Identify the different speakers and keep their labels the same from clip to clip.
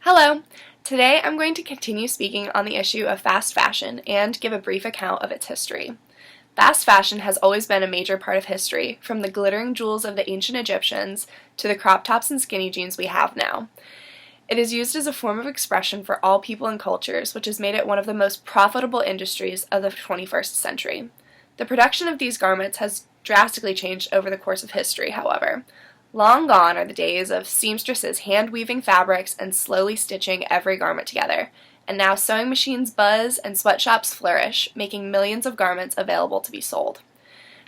Speaker 1: Hello! Today I'm going to continue speaking on the issue of fast fashion and give a brief account of its history. Fast fashion has always been a major part of history, from the glittering jewels of the ancient Egyptians to the crop tops and skinny jeans we have now. It is used as a form of expression for all people and cultures, which has made it one of the most profitable industries of the 21st century. The production of these garments has drastically changed over the course of history, however. Long gone are the days of seamstresses hand-weaving fabrics and slowly stitching every garment together, and now sewing machines buzz and sweatshops flourish, making millions of garments available to be sold.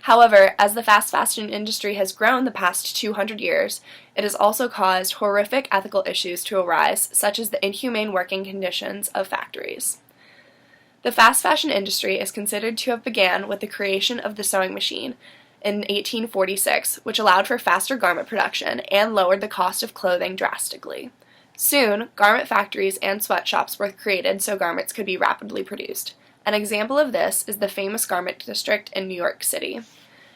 Speaker 1: However, as the fast fashion industry has grown the past 200 years, it has also caused horrific ethical issues to arise, such as the inhumane working conditions of factories. The fast fashion industry is considered to have begun with the creation of the sewing machine in 1846, which allowed for faster garment production and lowered the cost of clothing drastically. Soon, garment factories and sweatshops were created so garments could be rapidly produced. An example of this is the famous garment district in New York City.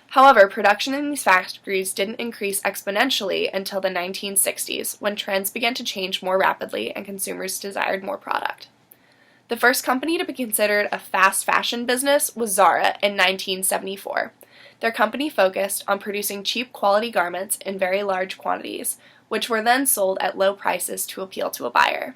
Speaker 1: However, production in these factories didn't increase exponentially until the 1960s, when trends began to change more rapidly and consumers desired more product. The first company to be considered a fast fashion business was Zara in 1974. Their company focused on producing cheap quality garments in very large quantities, which were then sold at low prices to appeal to a buyer.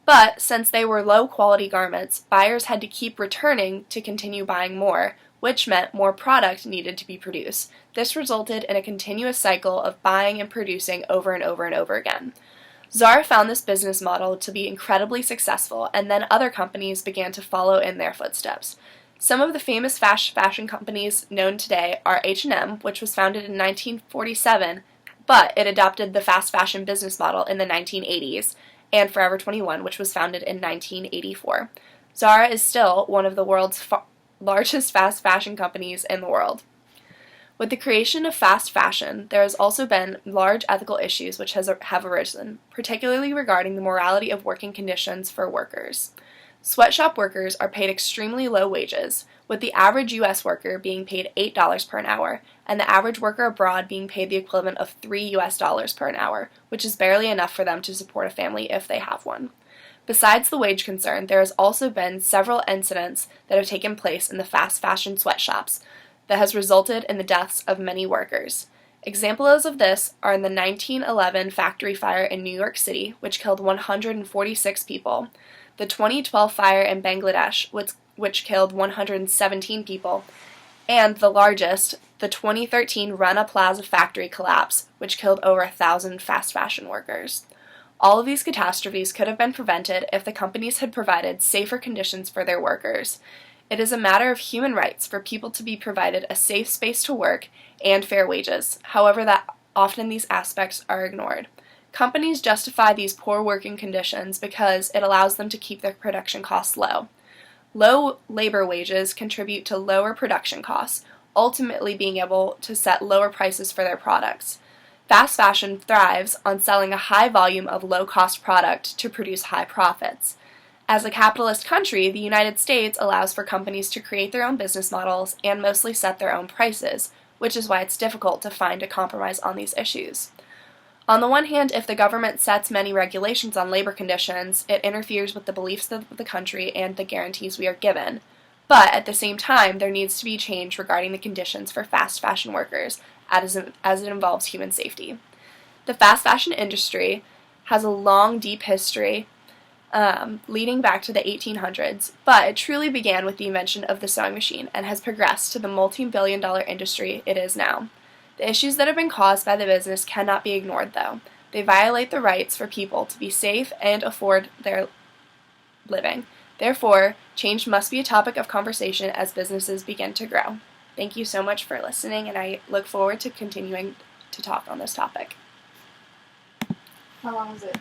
Speaker 1: But since they were low quality garments, buyers had to keep returning to continue buying more, which meant more product needed to be produced. This resulted in a continuous cycle of buying and producing over and over and over again. Zara found this business model to be incredibly successful, and then other companies began to follow in their footsteps. Some of the famous fast fashion companies known today are H&M, which was founded in 1947, but it adopted the fast fashion business model in the 1980s, and Forever 21, which was founded in 1984. Zara is still one of the world's largest fast fashion companies in the world. With the creation of fast fashion, there has also been large ethical issues which have arisen, particularly regarding the morality of working conditions for workers. Sweatshop workers are paid extremely low wages, with the average U.S. worker being paid $8 per hour, and the average worker abroad being paid the equivalent of $3 per hour, which is barely enough for them to support a family if they have one. Besides the wage concern, there has also been several incidents that have taken place in the fast fashion sweatshops that has resulted in the deaths of many workers. Examples of this are in the 1911 factory fire in New York City, which killed 146 people, the 2012 fire in Bangladesh, which killed 117 people, and the largest, the 2013 Rana Plaza factory collapse, which killed over 1,000 fast fashion workers. All of these catastrophes could have been prevented if the companies had provided safer conditions for their workers. It is a matter of human rights for people to be provided a safe space to work and fair wages. However, that often these aspects are ignored. Companies justify these poor working conditions because it allows them to keep their production costs low. Low labor wages contribute to lower production costs, ultimately being able to set lower prices for their products. Fast fashion thrives on selling a high volume of low-cost product to produce high profits. As a capitalist country, the United States allows for companies to create their own business models and mostly set their own prices, which is why it's difficult to find a compromise on these issues. On the one hand, if the government sets many regulations on labor conditions, it interferes with the beliefs of the country and the guarantees we are given. But at the same time, there needs to be change regarding the conditions for fast fashion workers, as it involves human safety. The fast fashion industry has a long, deep history leading back to the 1800s, but it truly began with the invention of the sewing machine and has progressed to the multi-billion-dollar industry it is now. The issues that have been caused by the business cannot be ignored, though. They violate the rights for people to be safe and afford their living. Therefore, change must be a topic of conversation as businesses begin to grow. Thank you so much for listening, and I look forward to continuing to talk on this topic.
Speaker 2: How long is it?